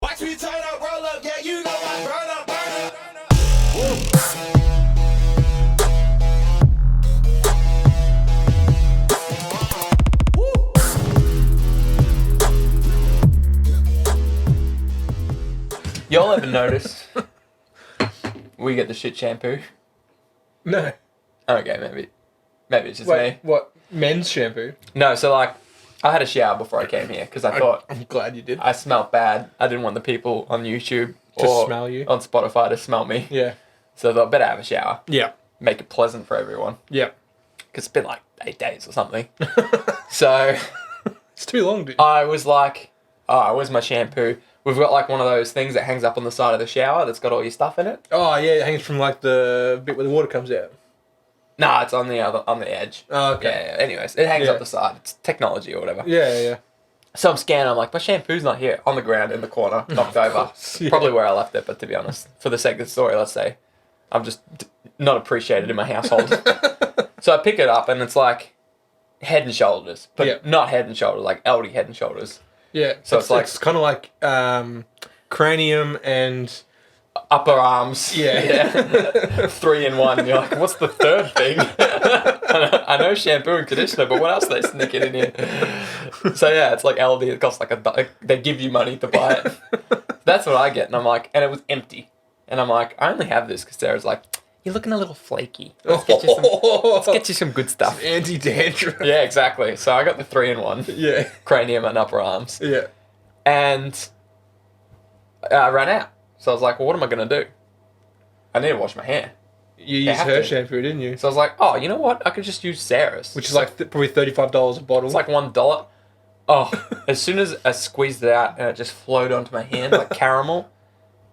Watch me turn up, roll up, yeah, you know I burn up, burn up. Y'all ever notice we get the shit shampoo? No. Okay, maybe it's just Wait, me. what? Men's shampoo? No, so like, I had a shower before I came here because I thought I'm glad you did. I smelled bad. I didn't want the people on YouTube To or smell you? on Spotify to smell me. Yeah. So I thought, better have a shower. Yeah. Make it pleasant for everyone. Yeah. Because it's been like 8 days or something. So It's too long, dude. I was like, oh, where's my shampoo? We've got like one of those things that hangs up on the side of the shower that's got all your stuff in it. Oh, yeah, it hangs from like the bit where the water comes out. Nah, it's on the edge. Oh, okay. Yeah. Anyways, it hangs Yeah. up the side. It's technology or whatever. Yeah, yeah. So I'm scanning. I'm like, my shampoo's not here. On the ground in the corner, knocked over. course, yeah. Probably where I left it, but to be honest, for the sake of the story, let's say, I'm just not appreciated in my household. So I pick it up and it's like Head and Shoulders, but Yeah. not Head and Shoulders, like Aldi Head and Shoulders. Yeah. So it's like- It's kind of like cranium and... Upper arms. Yeah. 3 in 1. You're like, what's the third thing? I know shampoo and conditioner, but what else are they sneaking in here? So yeah, it's like Aldi. It costs like they give you money to buy it. That's what I get. And I'm like, and it was empty. And I'm like, I only have this because Sarah's like, you're looking a little flaky. Let's get you some good stuff. Anti-dandruff. Yeah, exactly. So I got the 3 in 1. Yeah. Cranium and upper arms. Yeah. And I ran out. So I was like, well, what am I going to do? I need to wash my hair. You used have her to. shampoo, didn't you? So I was like, oh, you know what? I could just use Sarah's. Which is like probably $35 a bottle. It's like $1. Oh, as soon as I squeezed it out and it just flowed onto my hand like caramel,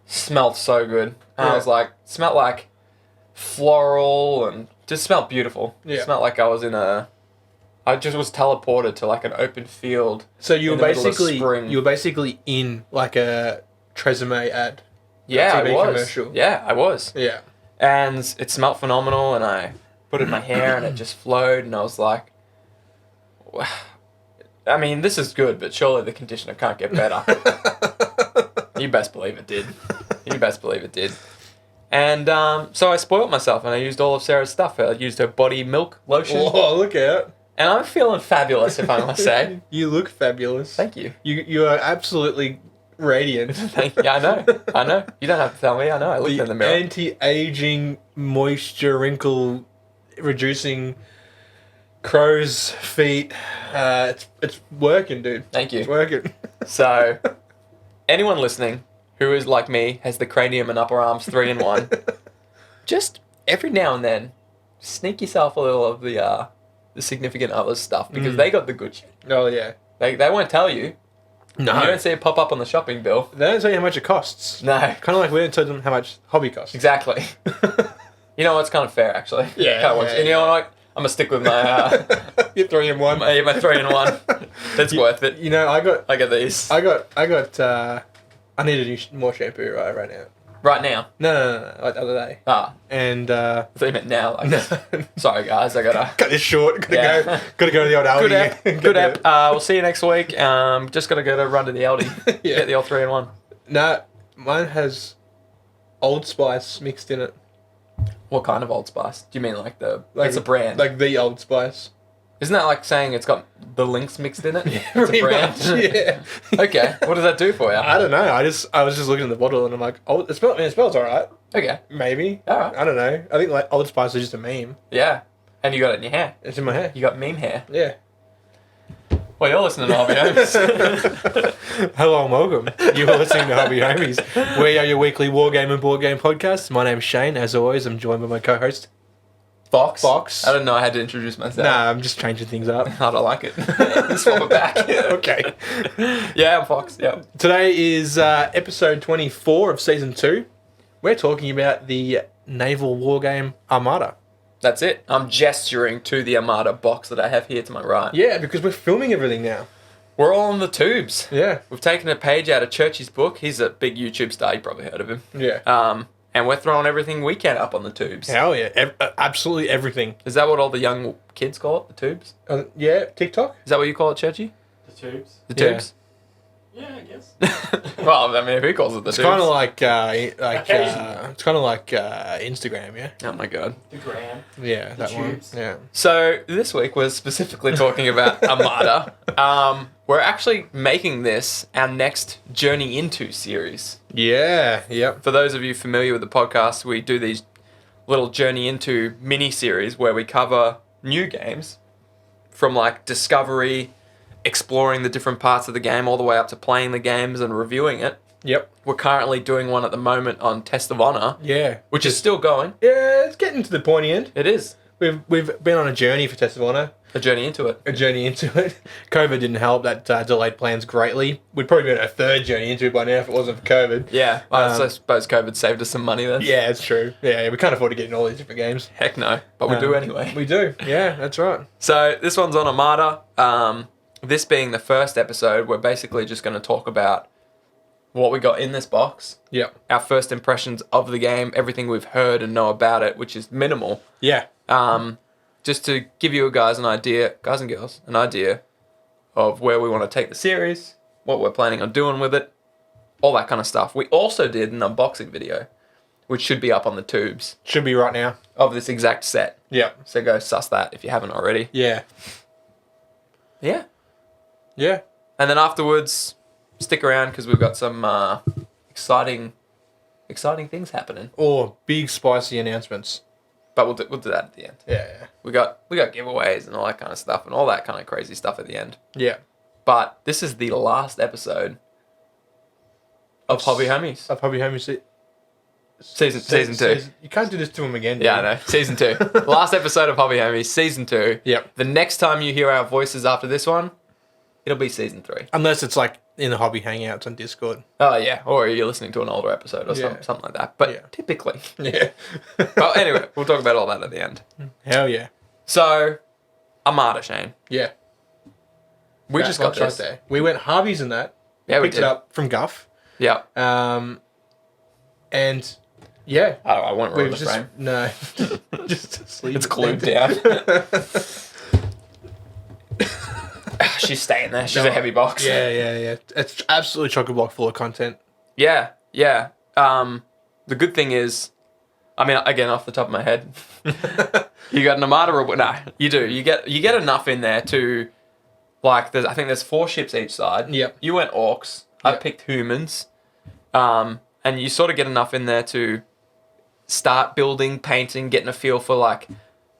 smelled so good. And I Yeah. was like, smelled like floral and just smelled beautiful. Yeah. Smelled like I was I just was teleported to like an open field. So you in were the middle of basically spring. in like a Tresemme ad. Yeah, I TV was. commercial. Yeah, I was. Yeah. And it smelled phenomenal and I put it in my hair and it just flowed and I was like, wow. I mean, this is good, but surely the conditioner can't get better. You best believe it did. You best believe it did. And so I spoiled myself and I used all of Sarah's stuff. I used her body milk lotion. Oh, look out. And I'm feeling fabulous, if I must say. You look fabulous. Thank you. You are absolutely radiant. Thank you. I know. You don't have to tell me. I know. I looked in the mirror. Anti-aging, moisture, wrinkle reducing crow's feet. It's working, dude. Thank you. It's working. So, anyone listening who is like me, has the cranium and upper arms 3 in 1, just every now and then, sneak yourself a little of the significant other stuff because they got the good shit. Oh yeah. They won't tell you. No. You don't see it pop up on the shopping bill. They don't tell you how much it costs. No. Kind of like we don't tell them how much hobby costs. Exactly. You know, it's kind of fair, actually. Yeah, Kinda works. yeah, And you know what? I'm going to stick with my You're 3 in 1. my 3 in 1. That's worth it. You know, I I get these. I need a new more shampoo right now. Right now. No, like the other day. Ah. And I thought you meant now. Sorry, guys. I got to... cut this short. Yeah. Gotta go to the old Aldi. Good app. Good app. We'll see you next week. Just got to go to run to the Aldi. Yeah. Get the old 3 in 1. No, mine has Old Spice mixed in it. What kind of Old Spice? Do you mean like it's a brand? Like the Old Spice. Isn't that like saying it's got the links mixed in it? Yeah, It's a pretty brand. much, yeah. Okay. What does that do for you? I don't know. I was just looking at the bottle and I'm like, oh, it smells alright. Okay. Maybe. Alright. I don't know. I think like Old Spice is just a meme. Yeah. And you got it in your hair. It's in my hair. You got meme hair. Yeah. Well, you're listening to Hobby Homes. Hello and welcome. You are listening to Hobby Homies. We are your weekly war game and board game podcast. My name's Shane. As always, I'm joined by my co-host. Fox. I didn't know I had to introduce myself. Nah, I'm just changing things up. I don't like it. Swap it back. Okay. Yeah, I'm Fox. Yeah. Today is episode 24 of season 2. We're talking about the naval war game Armada. That's it. I'm gesturing to the Armada box that I have here to my right. Yeah, because we're filming everything now. We're all on the tubes. Yeah. We've taken a page out of Churchy's book. He's a big YouTube star. You probably heard of him. Yeah. And we're throwing everything we can up on the tubes. Hell yeah. Absolutely everything. Is that what all the young kids call it? The tubes? Yeah, TikTok? Is that what you call it, Churchy? The tubes? The Yeah. tubes? Yeah, I guess. Well, I mean, who calls it the It's kind of tubes? like Occasionally. it's kind of like Instagram, yeah. Oh my god. The gram. Yeah, that one. tubes. Yeah. So this week we're specifically talking about Armada. We're actually making this our next Journey Into series. Yeah. Yep. For those of you familiar with the podcast, we do these little Journey Into mini series where we cover new games from like discovery, exploring the different parts of the game, all the way up to playing the games and reviewing it. Yep. We're currently doing one at the moment on Test of Honor, Yeah. which is still going. Yeah, it's getting to the pointy end. It is We've been on a journey for Test of Honor. a journey into it. A journey into it. COVID didn't help. That delayed plans greatly. We'd probably be on a third journey into it by now if it wasn't for COVID. Yeah, I suppose COVID saved us some money then. Yeah, it's true. Yeah, we can't afford to get in all these different games. Heck no, but we do anyway. We do. Yeah, that's right. So this one's on Armada. This being the first episode, we're basically just going to talk about what we got in this box, Yep. our first impressions of the game, everything we've heard and know about it, which is minimal. Yeah. Just to give you guys an idea, guys and girls, an idea of where we want to take the series, what we're planning on doing with it, all that kind of stuff. We also did an unboxing video, which should be up on the tubes, Should be right now. of this exact set. Yep. So go suss that if you haven't already. Yeah. Yeah. Yeah. And then afterwards, stick around because we've got some exciting things happening. Or big spicy announcements. But we'll do that at the end. Yeah. We got giveaways and all that kind of stuff and all that kind of crazy stuff at the end. Yeah. But this is the last episode of Hobby Homies. I'll probably home you see. Season 2. You can't do this to him again. Yeah, I know. Season 2. Last episode of Hobby Homies, Season 2. Yep. The next time you hear our voices after this one, it'll be Season 3. Unless it's like in the hobby hangouts on Discord. Oh, yeah. Or you're listening to an older episode or Yeah. something like that. But Yeah. typically. Yeah. Well, anyway, we'll talk about all that at the end. Hell yeah. So, Armada, Shane. Yeah. We just got That's this. right there. We went Harvey's and that. Yeah, we Picked did. it up from Guff. Yeah. And yeah. I won't ruin We've the just frame. no. Just sleep. It's glued down. She's staying there. She's a heavy box. Yeah. It's absolutely chock-a-block full of content. Yeah. The good thing is, I mean, again, off the top of my head, you got an Armada. No, you do. You get enough in there to, like, I think there's 4 ships each side. Yep. You went orcs. I Yep. picked humans. And you sort of get enough in there to start building, painting, getting a feel for, like,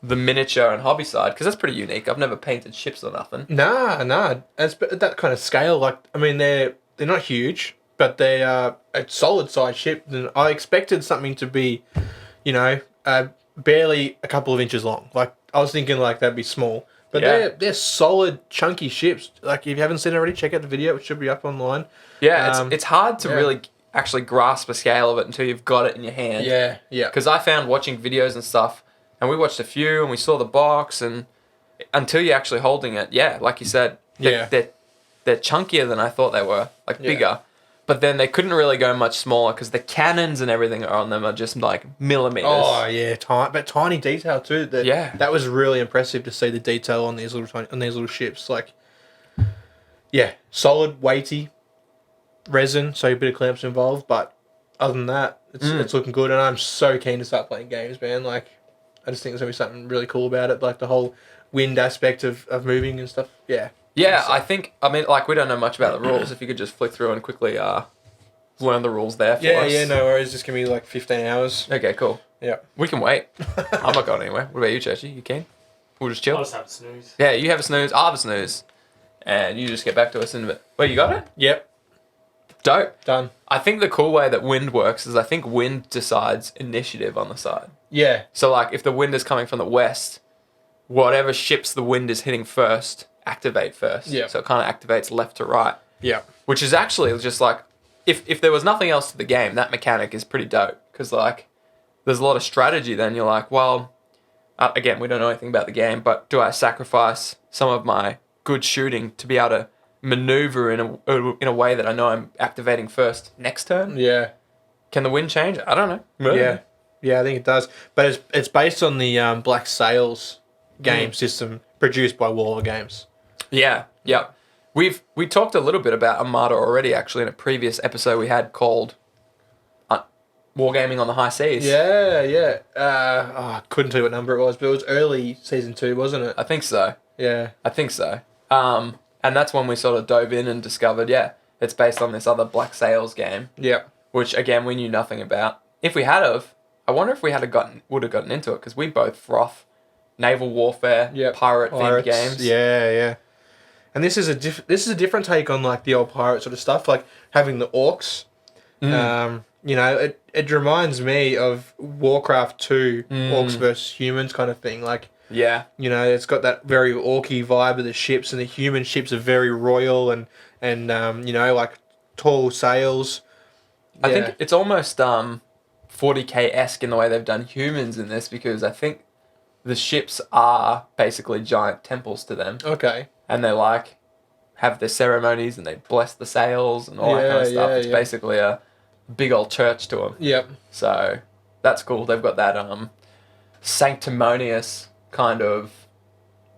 the miniature and hobby side, because that's pretty unique. I've never painted ships or nothing. Nah. It's that kind of scale. Like, I mean, they're not huge, but they are a solid size ship. And I expected something to be, barely a couple of inches long. Like, I was thinking like that'd be small, but Yeah. they're solid, chunky ships. Like, if you haven't seen it already, check out the video. It should be up online. Yeah, it's hard to yeah. really actually grasp the scale of it until you've got it in your hand. Yeah. Because I found watching videos and stuff, and we watched a few, and we saw the box, and until you're actually holding it, yeah, like you said, Yeah. they're chunkier than I thought they were, like Yeah. bigger. But then they couldn't really go much smaller because the cannons and everything on them are just like millimeters. Oh yeah, but tiny detail too. That was really impressive to see the detail on these little ships. Like, yeah, solid, weighty resin, so a bit of clamps involved. But other than that, it's looking good, and I'm so keen to start playing games, man. Like, I just think there's gonna be something really cool about it, like the whole wind aspect of moving and stuff. Yeah. Yeah, I mean, like, we don't know much about the rules. If you could just flick through and quickly learn the rules there for us. Yeah, no worries. It's gonna be like 15 hours. Okay, cool. Yeah. We can wait. I'm not going anywhere. What about you, Churchy? You keen? We'll just chill. I'll just have a snooze. Yeah, you have a snooze, I'll have a snooze. And you just get back to us in a bit. Wait, you got it? Yep. Dope. Done. I think the cool way that wind works is I think wind decides initiative on the side. Yeah. So, like, if the wind is coming from the west, whatever ships the wind is hitting first, activate first. Yeah. So it kind of activates left to right. Yeah. Which is actually just like, if there was nothing else to the game, that mechanic is pretty dope. Because, like, there's a lot of strategy then. You're like, well, again, we don't know anything about the game, but do I sacrifice some of my good shooting to be able to maneuver in a way that I know I'm activating first next turn? Yeah. Can the wind change? I don't know. Yeah. Yeah, I think it does. But it's based on the Black Sails game system produced by Waller Games. Yeah. We talked a little bit about Armada already, actually, in a previous episode we had called Wargaming on the High Seas. Yeah. I couldn't tell you what number it was, but it was early season 2, wasn't it? I think so. Yeah. I think so. And that's when we sort of dove in and discovered, it's based on this other Black Sails game. Yeah. Which, again, we knew nothing about. If we had of, I wonder if we would have gotten into it, because we both froth naval warfare, pirate-themed games. Yeah. And this is a different take on like the old pirate sort of stuff, like having the orcs. It reminds me of Warcraft 2, orcs versus humans kind of thing. Like, it's got that very orky vibe of the ships, and the human ships are very royal and like tall sails. I think it's almost 40K-esque in the way they've done humans in this, because I think the ships are basically giant temples to them. Okay. And they like have their ceremonies and they bless the sails and all that kind of stuff. It's basically a big old church to them. Yep. So that's cool. They've got that sanctimonious kind of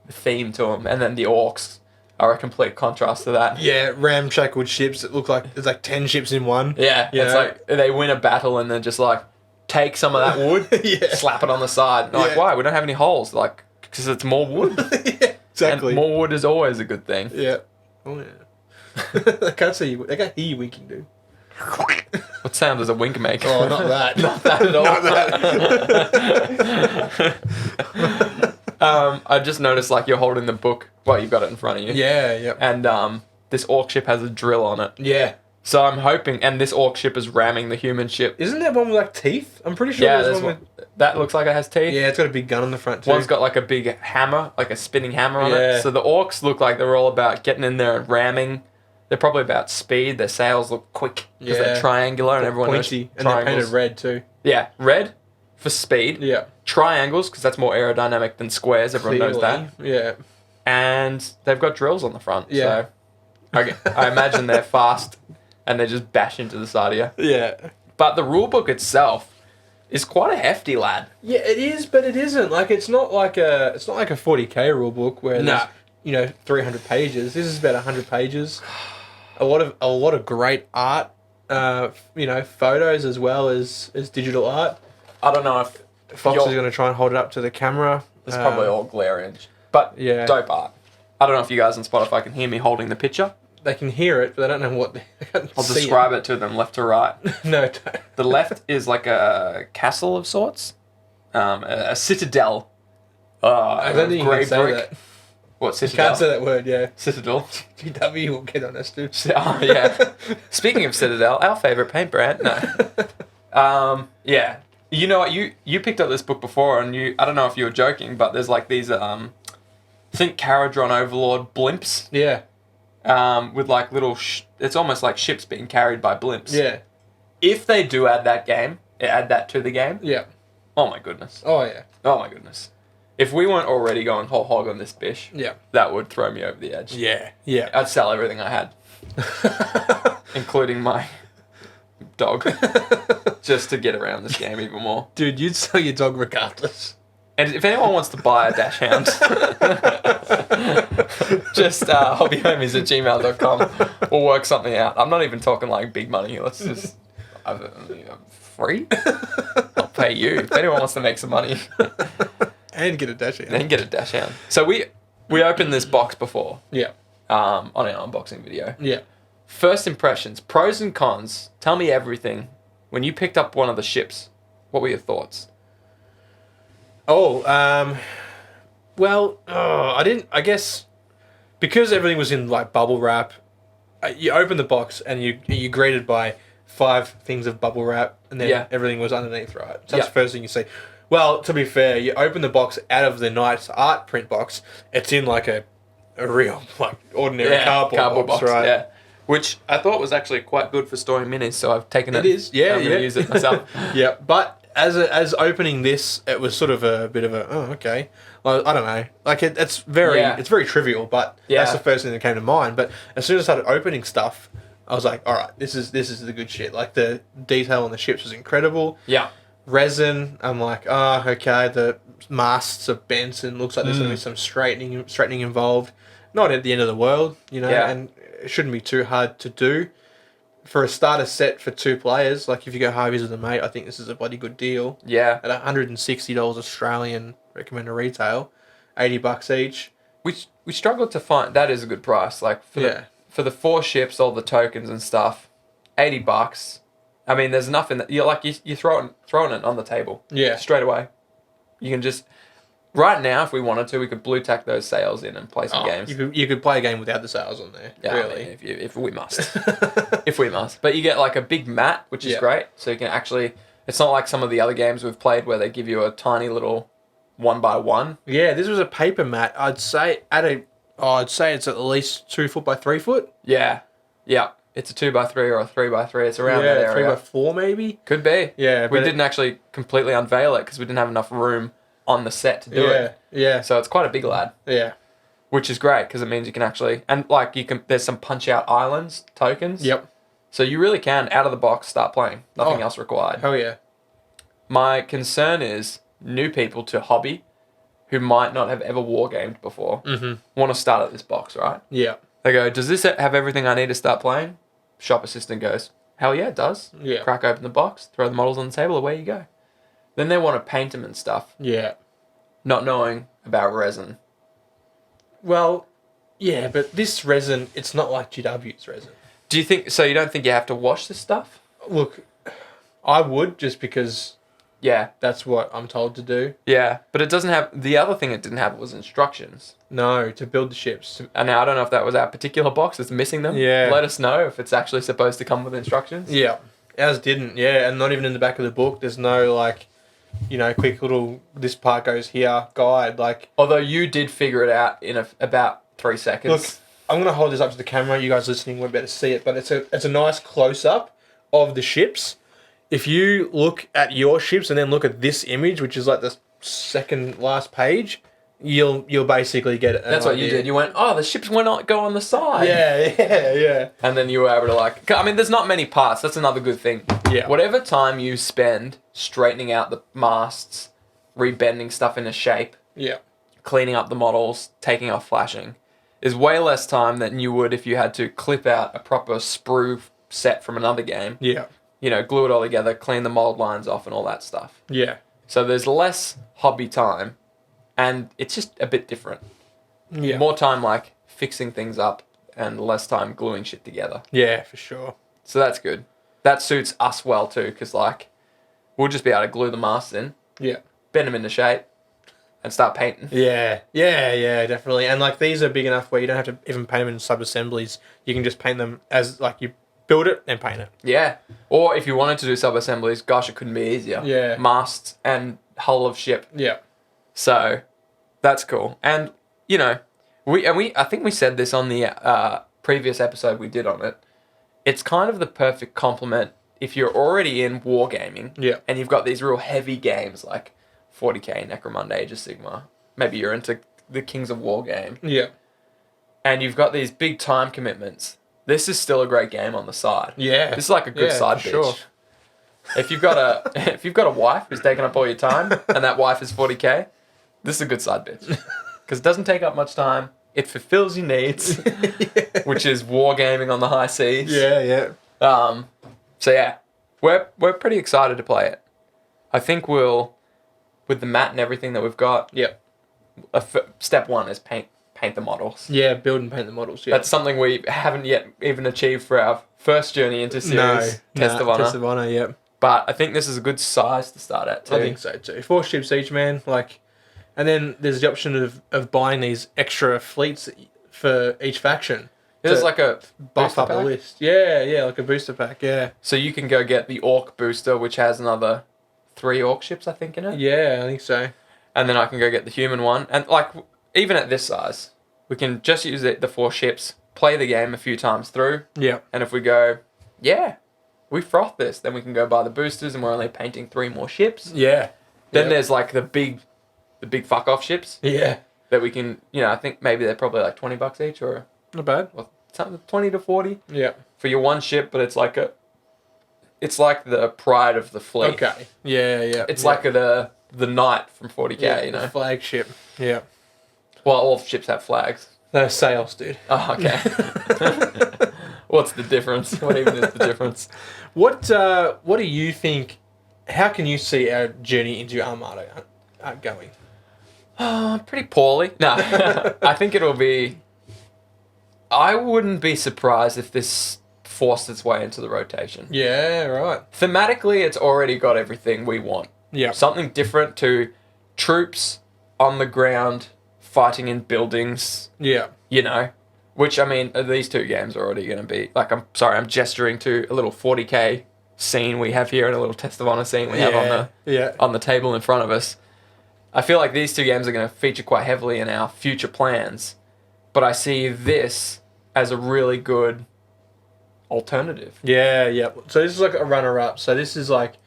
theme to them, and then the orcs are a complete contrast to that. Yeah, ramshackled ships that look like there's like 10 ships in one. Yeah, it's like they win a battle and then just like take some of that wood, slap it on the side. And like, why? We don't have any holes. Like, because it's more wood. Yeah, exactly. And more wood is always a good thing. Yeah. Oh yeah. I can't see you. I can't hear you winking, dude. What sound does a wink make? Oh, not that. Not that at all. Not that. I just noticed like you're holding the book. Well, you've got it in front of you. Yeah. And this orc ship has a drill on it. Yeah. So I'm hoping, and this orc ship is ramming the human ship. Isn't there one with like teeth? I'm pretty sure there's one with... That looks like it has teeth. Yeah, it's got a big gun on the front too. One's got like a big hammer, like a spinning hammer on it. So the orcs look like they're all about getting in there and ramming. They're probably about speed. Their sails look quick because they're triangular and everyone pointy. knows and they're painted red too. Yeah, red for speed. Yeah. Triangles because that's more aerodynamic than squares. Everyone knows that. Yeah. And they've got drills on the front. Yeah. So I imagine they're fast and they just bash into the side of you. Yeah. But the rule book itself is quite a hefty lad. Yeah, it is, but it isn't. Like it's not like a 40K rule book where there's 300 pages. This is about 100 pages. A lot of great art, photos as well as digital art. I don't know if Fox is going to try and hold it up to the camera. It's probably all glare but dope art. I don't know if you guys on Spotify can hear me holding the picture. They can hear it, but they don't know what. I'll describe it to them left to right. No, don't. The left is like a castle of sorts, a citadel. I don't think you can say that. What, citadel? You can't say that word, yeah. Citadel. GW will get on us, dude. Oh, yeah. Speaking of Citadel, our favourite paint brand. No. Yeah. You know what? You picked up this book before, and I don't know if you were joking, but there's like these, think Caradron Overlord blimps. Yeah. With like little, it's almost like ships being carried by blimps. Yeah. If they do add that to the game. Yeah. Oh my goodness. Oh yeah. Oh my goodness. If we weren't already going whole hog on this bish, that would throw me over the edge. Yeah. Yeah. I'd sell everything I had, including my dog, just to get around this game even more. Dude, you'd sell your dog regardless. And if anyone wants to buy a dash hound, just hobbyhomies@gmail.com. We'll work something out. I'm not even talking like big money. Let's just free. I'll pay you if anyone wants to make some money. And get a dash hound. And get a dash hound. So we opened this box before. Yeah. On our unboxing video. Yeah. First impressions, pros and cons. Tell me everything. When you picked up one of the ships, what were your thoughts? I didn't, I guess, because everything was in like bubble wrap, you open the box and you're greeted by 5 things of bubble wrap, and then everything was underneath, right? So that's the first thing you see. Well, to be fair, you open the box out of the Knight's art print box, it's in like a real, like, ordinary cardboard box, right? Yeah. Which I thought was actually quite good for storing minis, so I've taken it. It is, yeah. I'm going to use it myself. Yeah, but as opening this, it was sort of a bit of a, oh, okay. Well, I don't know. Like, it's very trivial, but that's the first thing that came to mind. But as soon as I started opening stuff, I was like, all right, this is the good shit. Like, the detail on the ships was incredible. Yeah. Resin, I'm like, oh, okay, the masts are bent and looks like there's going to be some straightening involved. not at the end of the world, you know, Yeah. and it shouldn't be too hard to do. For a starter set for 2 players, like if you go Harvey's with a mate, I think this is a bloody good deal. Yeah. At $160 Australian, recommended retail, $80 each. We struggled to find that is a good price. Like for the 4 ships, all the tokens and stuff, $80. I mean, there's enough in that. You're like you throwing it on the table. Yeah. Straight away. You can just right now, if we wanted to, we could blue tack those sails in and play some games. You could play a game without the sails on there. Yeah, really. I mean, if we must, if we must. But you get like a big mat, which is great. So you can actually. It's not like some of the other games we've played where they give you a tiny little 1x1. Yeah, this was a paper mat. I'd say it's at least 2 foot by 3 foot. Yeah. It's a 2x3 or a 3x3. It's around that area. 3x4 maybe. Could be. Yeah, we didn't actually completely unveil it because we didn't have enough room on the set to do it. Yeah. So it's quite a big lad. Yeah. Which is great because it means you can actually there's some punch out islands tokens. Yep. So you really can out of the box start playing. Nothing else required. Hell yeah. My concern is new people to hobby who might not have ever wargamed before want to start at this box, right? Yeah. They go, does this have everything I need to start playing? Shop assistant goes, hell yeah, it does. Yeah. Crack open the box, throw the models on the table, away you go. Then they want to paint them and stuff, Yeah. not knowing about resin. Well, yeah, but this resin, it's not like GW's resin. Do you think, so you don't think you have to wash this stuff? Look, I would just because Yeah. that's what I'm told to do. Yeah, but it doesn't have, the other thing it didn't have was instructions. No, to build the ships. And now I don't know if that was our particular box that's missing them. Yeah. Let us know if it's actually supposed to come with instructions. Yeah. Ours didn't, yeah, and not even in the back of the book. There's no, like, you know, quick little, this part goes here, guide, like. Although you did figure it out in about 3 seconds. Look, I'm going to hold this up to the camera. You guys listening won't be able to see it, but it's a nice close-up of the ships. If you look at your ships and then look at this image, which is like the second last page, you'll basically get it. That's what you did. You went, oh, the ships will not go on the side. Yeah. And then you were able to like, I mean, there's not many parts. That's another good thing. Yeah. Whatever time you spend straightening out the masts, rebending stuff into shape, Yeah. cleaning up the models, taking off flashing, is way less time than you would if you had to clip out a proper sprue set from another game. Yeah. You know, glue it all together, clean the mold lines off and all that stuff. Yeah. So there's less hobby time and it's just a bit different. Yeah. More time like fixing things up and less time gluing shit together. Yeah, for sure. So that's good. That suits us well too because like we'll just be able to glue the masts in, Yeah. bend them into shape and start painting. Yeah, definitely. And like these are big enough where you don't have to even paint them in sub-assemblies. You can just paint them as like you build it and paint it. Yeah. Or if you wanted to do sub-assemblies, gosh, it couldn't be easier. Yeah. Masts and hull of ship. Yeah. So that's cool. And, you know, I think we said this on the previous episode we did on it. It's kind of the perfect complement if you're already in wargaming. Yeah. And you've got these real heavy games like 40k, Necromunda, Age of Sigmar. Maybe you're into the Kings of War game. Yeah. And you've got these big time commitments. This is still a great game on the side. Yeah. This is like a good side bitch. Sure. If you've got a wife who's taking up all your time and that wife is 40k, this is a good side bitch. Because it doesn't take up much time. It fulfills your needs, which is wargaming on the high seas. Yeah. So yeah, we're pretty excited to play it. I think we'll, with the mat and everything that we've got. Yep. Step one is paint the models. Yeah, build and paint the models. Yeah. That's something we haven't yet even achieved for our first journey into series. Test of Honor. Test of Honor, yep. But I think this is a good size to start at too. I think so too. 4 ships each, man. Like, and then there's the option of buying these extra fleets for each faction. There's like a Buff up the pack. list. Yeah, like a booster pack, yeah. So you can go get the Orc booster, which has another 3 Orc ships, I think, in it. Yeah, I think so. And then I can go get the human one. And like, even at this size, we can just use the 4 ships, play the game a few times through. Yeah. And if we go, yeah, we froth this, then we can go buy the boosters and we're only painting 3 more ships. Yeah. Then there's like the big fuck off ships Yeah. that we can, you know, I think maybe they're probably like $20 each or Not bad. something 20 to 40 Yeah. for your one ship, but it's like the pride of the fleet. Okay. Yeah. It's like the knight from 40k, yeah, you know. the flagship. Yeah. Well, all ships have flags. No, sales, dude. Oh, okay. What's the difference? What even is the difference? What do you think? How can you see our journey into Armada going? Pretty poorly. No, I think it'll be... I wouldn't be surprised if this forced its way into the rotation. Yeah, right. Thematically, it's already got everything we want. Yeah. Something different to troops on the ground fighting in buildings. Yeah. You know, which, I mean, these two games are already going to be... Like, I'm gesturing to a little 40k scene we have here and a little Test of Honor scene we have on the table in front of us. I feel like these two games are going to feature quite heavily in our future plans, but I see this as a really good alternative. Yeah, yeah. So this is like a runner-up. So this is like,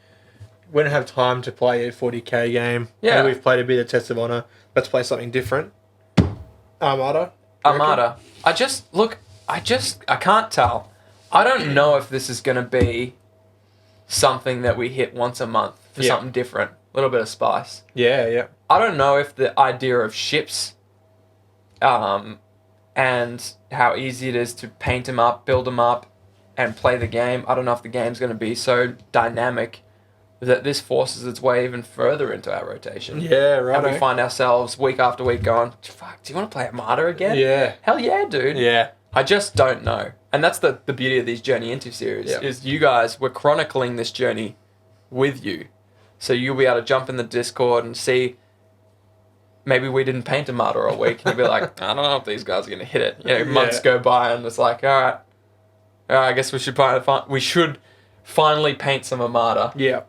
we don't have time to play a 40k game. Yeah. We've played a bit of Test of Honor. Let's play something different. Armada? Armada. I can't tell. I don't know if this is going to be something that we hit once a month for something different. A little bit of spice. Yeah, yeah. I don't know if the idea of ships and how easy it is to paint them up, build them up, and play the game, I don't know if the game's going to be so dynamic that this forces its way even further into our rotation. Yeah, right. And we find ourselves week after week going, fuck, do you want to play Armada again? Yeah. Hell yeah, dude. Yeah. I just don't know. And that's the beauty of these Journey Into series, is you guys, we're chronicling this journey with you. So you'll be able to jump in the Discord and see, maybe we didn't paint Armada all week, and you'll be like, I don't know if these guys are going to hit it. You know, months go by, and it's like, all right, I guess we should finally paint some Armada. Yeah.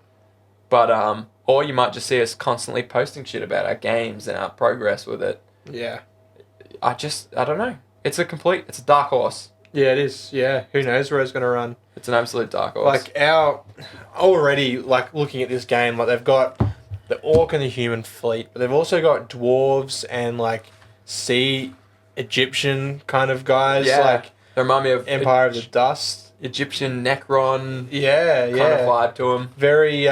But, or you might just see us constantly posting shit about our games and our progress with it. Yeah. I don't know. It's a dark horse. Yeah, it is. Yeah. Who knows where it's going to run. It's an absolute dark horse. Like, already, like, looking at this game, like, they've got the orc and the human fleet, but they've also got dwarves and, like, sea Egyptian kind of guys. Yeah. Like, they remind me of Empire of the Dust. Egyptian Necron. Yeah, kind of vibe to them. Very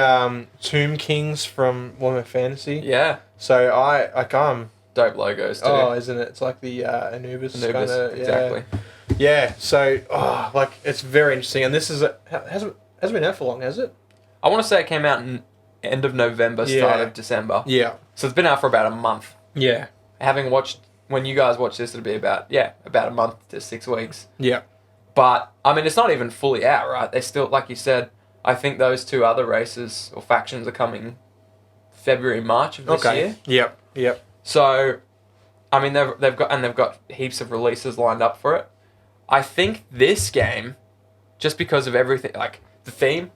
Tomb Kings from Warhammer Fantasy. Yeah. So I'm dope logos too. Oh, isn't it? It's like the Anubis kind of. Exactly. Yeah. So like it's very interesting, and this is hasn't been out for long, has it? I want to say it came out in end of November, start of December. Yeah. So it's been out for about a month. Yeah. When you guys watch this, it'll be about a month to 6 weeks. Yeah. But, I mean, it's not even fully out, right? They still, like you said, I think those two other races or factions are coming February, March of this year. Yep. So, I mean, they've got heaps of releases lined up for it. I think this game, just because of everything, like the theme,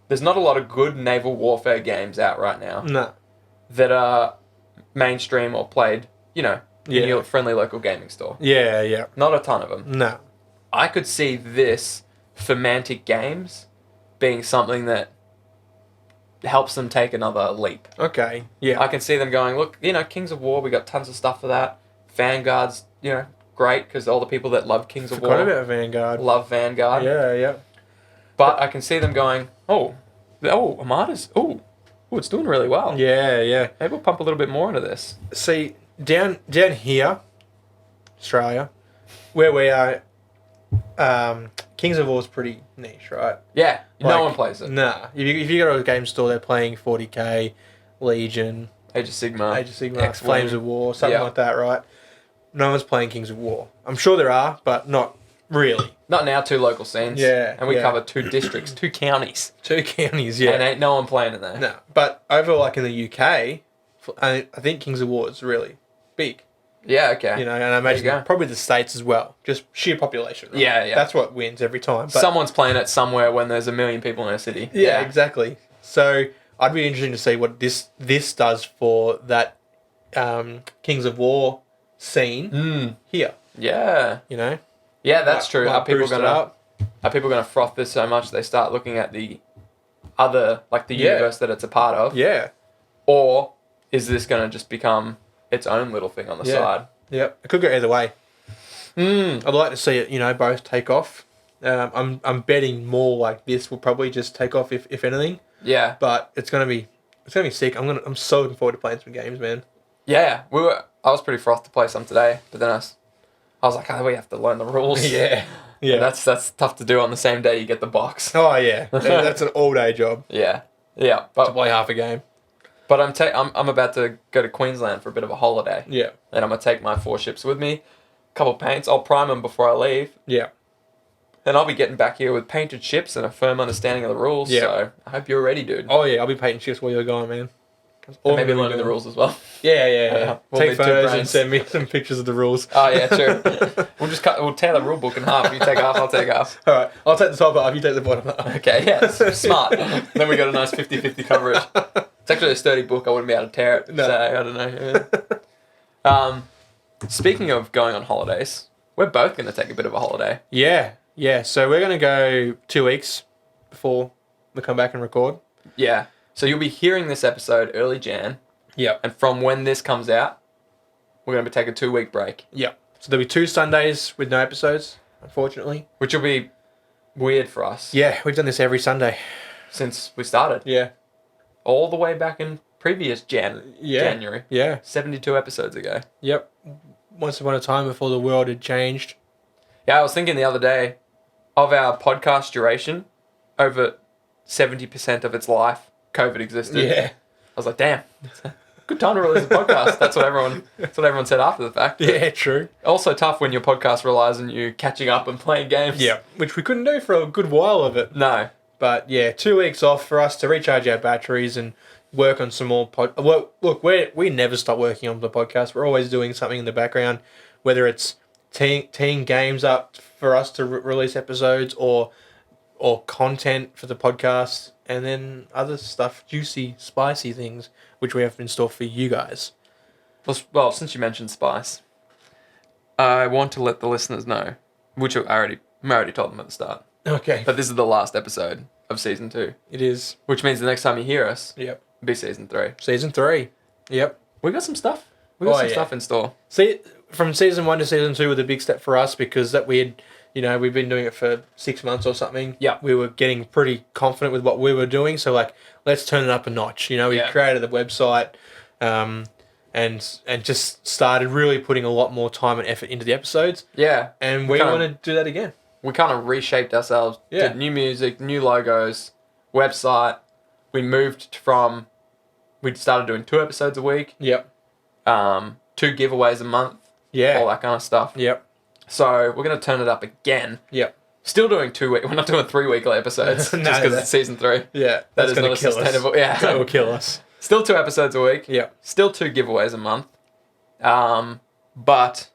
there's not a lot of good naval warfare games out right now. No. That are mainstream or played, in your friendly local gaming store. Yeah. Not a ton of them. No. I could see this for Mantic Games being something that helps them take another leap. Okay. Yeah. I can see them going, look, Kings of War, we got tons of stuff for that. Vanguard's, great because all the people that love Kings of War about Vanguard. love Vanguard. Yeah. But I can see them going, Armada's, it's doing really well. Yeah. Maybe we'll pump a little bit more into this. See, down here, Australia, where we are, Kings of War is pretty niche, right? Yeah, no one plays it. Nah. If you go to a game store, they're playing 40k, Legion, Age of Sigma, X-Wing, Flames of War, something like that, right? No one's playing Kings of War. I'm sure there are, but not really. Not now, 2 local scenes. Yeah. And we cover 2 districts, 2 counties. 2 counties, yeah. And ain't no one playing in there. No. But over, like, in the UK, I think Kings of War is really big. Yeah, okay. And I imagine probably the States as well. Just sheer population, right? Yeah. That's what wins every time. But someone's playing it somewhere when there's 1 million people in a city. Yeah, exactly. So I'd be interested to see what this does for that Kings of War scene here. Yeah. Yeah, that's true. Are people gonna froth this so much they start looking at the other, like the universe that it's a part of? Yeah. Or is this gonna just become its own little thing on the side? Yeah. It could go either way. I'd like to see it, both take off. I'm betting more like this will probably just take off if anything. Yeah. But it's gonna be sick. I'm so looking forward to playing some games, man. Yeah. I was pretty frothed to play some today, but then I I was like, oh, we have to learn the rules. Yeah. And that's tough to do on the same day you get the box. Oh, yeah. That's an all-day job. Yeah. To But play half a game. But I'm about to go to Queensland for a bit of a holiday. Yeah. And I'm going to take my 4 ships with me. Couple paints. I'll prime them before I leave. Yeah. And I'll be getting back here with painted ships and a firm understanding of the rules. Yeah. So I hope you're ready, dude. Oh, yeah. I'll be painting ships while you're going, man. And maybe learning the rules as well. Yeah. We'll Take need 2 photos and brains. send me some pictures of the rules. Oh, yeah, true. We'll tear the rule book in half. You take half, I'll take half. All right. I'll take the top half. You take the bottom half. Okay, yeah. Smart. Then we got a nice 50-50 coverage. It's actually a sturdy book. I wouldn't be able to tear it. No. So, I don't know. Speaking of going on holidays, we're both going to take a bit of a holiday. Yeah. So we're going to go 2 weeks before we come back and record. Yeah. So you'll be hearing this episode early Jan. Yep. And from when this comes out, we're going to take a 2-week break. Yep. So there'll be 2 Sundays with no episodes, unfortunately. Which will be weird for us. Yeah, we've done this every Sunday. Since we started. Yeah. All the way back in previous January. Yeah. 72 episodes ago. Yep. Once upon a time before the world had changed. Yeah, I was thinking the other day, of our podcast duration, over 70% of its life, COVID existed. Yeah. I was like, damn, good time to release a podcast. That's what everyone said after the fact. Yeah, true. Also tough when your podcast relies on you catching up and playing games. Yeah. Which we couldn't do for a good while of it. No. But yeah, 2 weeks off for us to recharge our batteries and work on some more Look, we never stop working on the podcast. We're always doing something in the background, whether it's teeing games up for us to release episodes or content for the podcast, and then other stuff, juicy, spicy things, which we have in store for you guys. Well, since you mentioned spice, I want to let the listeners know, which I already told them at the start. Okay. But this is the last episode of season 2. It is. Which means the next time you hear us, Yep. it'll be season 3. Season 3. Yep. We got some stuff. We got some stuff in store. See, from season 1 to season 2 was a big step for us because we've been doing it for 6 months or something. Yeah. We were getting pretty confident with what we were doing, so let's turn it up a notch. We created the website, and just started really putting a lot more time and effort into the episodes. Yeah. And we want to do that again. We kind of reshaped ourselves. Yeah. Did new music, new logos, website. We started doing 2 episodes a week. Yep. 2 giveaways a month. Yeah. All that kind of stuff. Yep. So we're going to turn it up again. Yep. Still doing 2 week. We're not doing 3 weekly episodes No, just because it's season 3. Yeah. That is not sustainable. Yeah. That will kill us. Still 2 episodes a week. Yep. Still 2 giveaways a month. But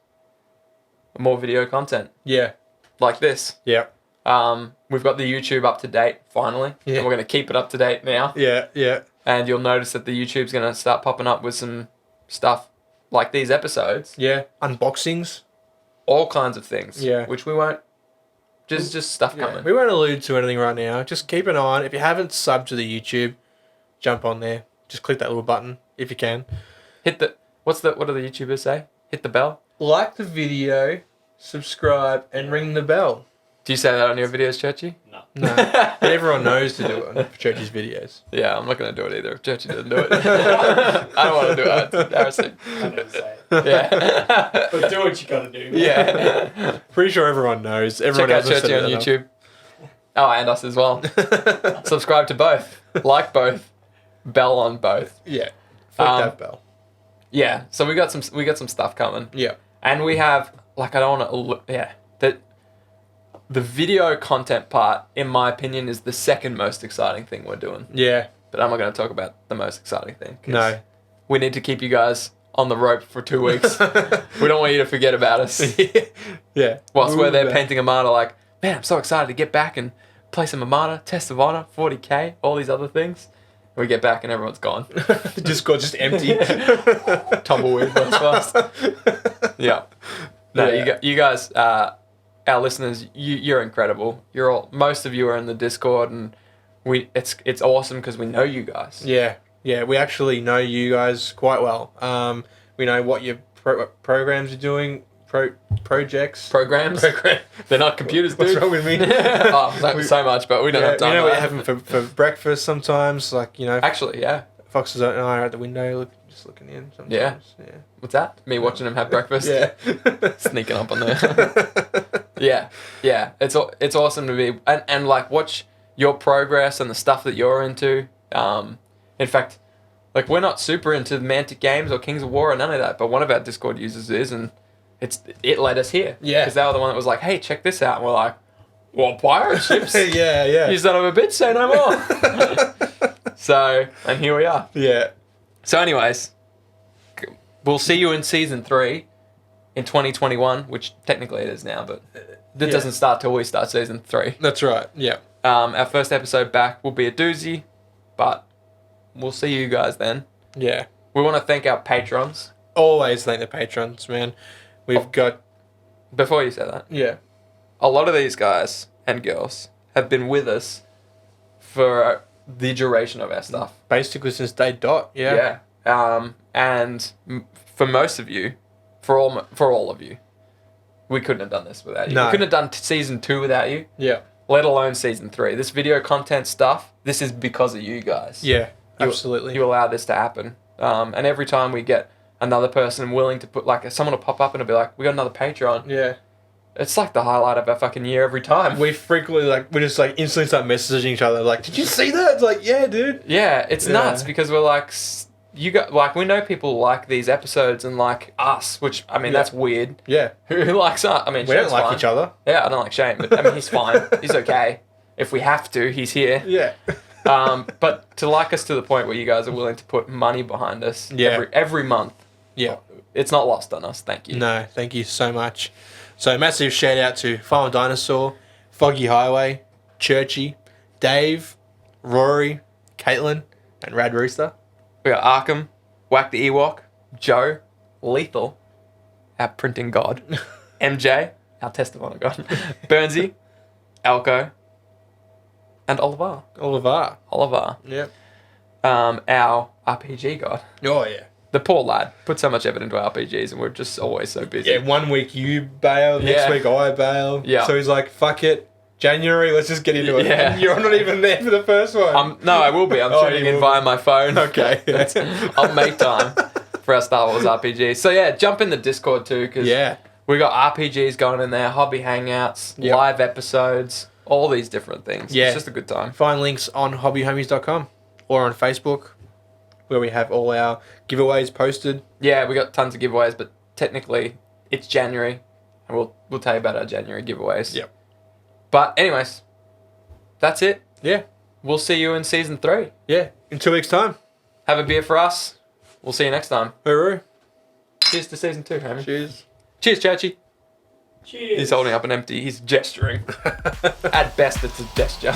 more video content Yeah. like this. Yep. We've got the YouTube up to date finally. Yeah. And we're going to keep it up to date now. Yeah. Yeah. And you'll notice that the YouTube's going to start popping up with some stuff like these episodes. Yeah. Unboxings. All kinds of things. Yeah. Which we won't. Just stuff Yeah. coming. We won't allude to anything right now. Just keep an eye on. If you haven't subbed to the YouTube, jump on there. Just click that little button if you can. Hit the... what do the YouTubers say? Hit the bell? Like the video, subscribe, and ring the bell. Do you say that on your videos, Churchy? No. But everyone knows to do it on Churchy's videos. Yeah, I'm not going to do it either if Churchy doesn't do it. I don't want to do it. It's embarrassing. I never say it. Yeah. But do what you gotta do. Yeah. Pretty sure everyone knows. Everyone Check out else has Churchy set on it up. YouTube. Oh, and us as well. Subscribe to both. Like both. Bell on both. Yeah. Fuck that bell. Yeah. So we got some stuff coming. Yeah. And we have I don't want to the video content part, in my opinion, is the second most exciting thing we're doing. Yeah. But I'm not going to talk about the most exciting thing. 'Cause No. we need to keep you guys on the rope for 2 weeks. We don't want you to forget about us. Yeah. Whilst we're there Ooh, painting Armada, like, man, I'm so excited to get back and play some Armada, Test of Honor, 40k, all these other things. We get back and everyone's gone. The Discord's just empty. Tumbleweed goes fast. Yeah. No, Yeah. you guys, our listeners, you're incredible. Most of you are in the Discord, and it's awesome because we know you guys. Yeah. Yeah. We actually know you guys quite well. We know what your programs you're doing, projects. Programs? They're not computers, dude. What's wrong with me? Oh, so much, but we don't have time. We know for what you're that. having for breakfast sometimes, Actually, yeah. Fox and I are at the window, just looking in sometimes. Yeah. What's that? Me watching them have breakfast? Yeah. Sneaking up on there. Yeah. It's awesome to be and like watch your progress and the stuff that you're into. In fact, like we're not super into Mantic Games or Kings of War or none of that, but one of our Discord users is, and it led us here. Yeah. Because they were the one that was like, hey, check this out. And we're like, well, pirate ships? Yeah. You son of a bitch, say no more. So, and here we are. Yeah. So anyways, we'll see you in season 3 in 2021, which technically it is now, but it doesn't start till we start season 3. That's right. Yeah. Our first episode back will be a doozy, but we'll see you guys then. Yeah. We want to thank our patrons. Always thank the patrons, man. We've got... Before you say that, Yeah. a lot of these guys and girls have been with us for the duration of our stuff. Basically since day dot. Yeah. And for most of you, for all of you, we couldn't have done this without you. No. We couldn't have done season 2 without you, Yeah. let alone season 3. This video content stuff, this is because of you guys. Yeah. Absolutely. You allow this to happen. And every time we get another person willing to put, like, someone will pop up and it'll be like, we got another Patreon. Yeah. It's like the highlight of our fucking year every time. We frequently, we just, instantly start messaging each other, like, did you see that? It's like, yeah, dude. Yeah, it's nuts because we're like, we know people like these episodes and like us, which, I mean, that's weird. Yeah. Who likes us? I mean, We don't Shane's like fine. each other. Yeah, I don't like Shane, but I mean, he's fine. He's okay. If we have to, he's here. Yeah. But to like us to the point where you guys are willing to put money behind us every month, Yeah. it's not lost on us. Thank you. No, thank you so much. So massive shout out to Final Dinosaur, Foggy Highway, Churchy, Dave, Rory, Caitlin, and Rad Rooster. We got Arkham, Whack the Ewok, Joe, Lethal, our printing god, MJ, our testimony god, Burnsy, Alco, and Oliver. Oliver. Yep. Our RPG god. Oh, yeah. The poor lad put so much effort into RPGs and we're just always so busy. Yeah, 1 week you bail, next week I bail. Yeah. So he's like, fuck it. January, let's just get into it. Yeah. And you're not even there for the first one. No, I will be. I'm tuning in via my phone. Okay. I'll make time for our Star Wars RPG. So yeah, jump in the Discord too, because we got RPGs going in there, hobby hangouts, live episodes, all these different things. Yeah. It's just a good time. Find links on hobbyhomies.com or on Facebook, where we have all our giveaways posted. Yeah, we got tons of giveaways, but technically it's January, and we'll tell you about our January giveaways. Yep. But anyways, that's it. Yeah. We'll see you in season 3. Yeah. In 2 weeks' time. Have a beer for us. We'll see you next time. Hooroo. Cheers to season 2, Hammy. Cheers. Cheers, Churchy. Cheers. He's holding up an empty. He's gesturing. At best, it's a gesture.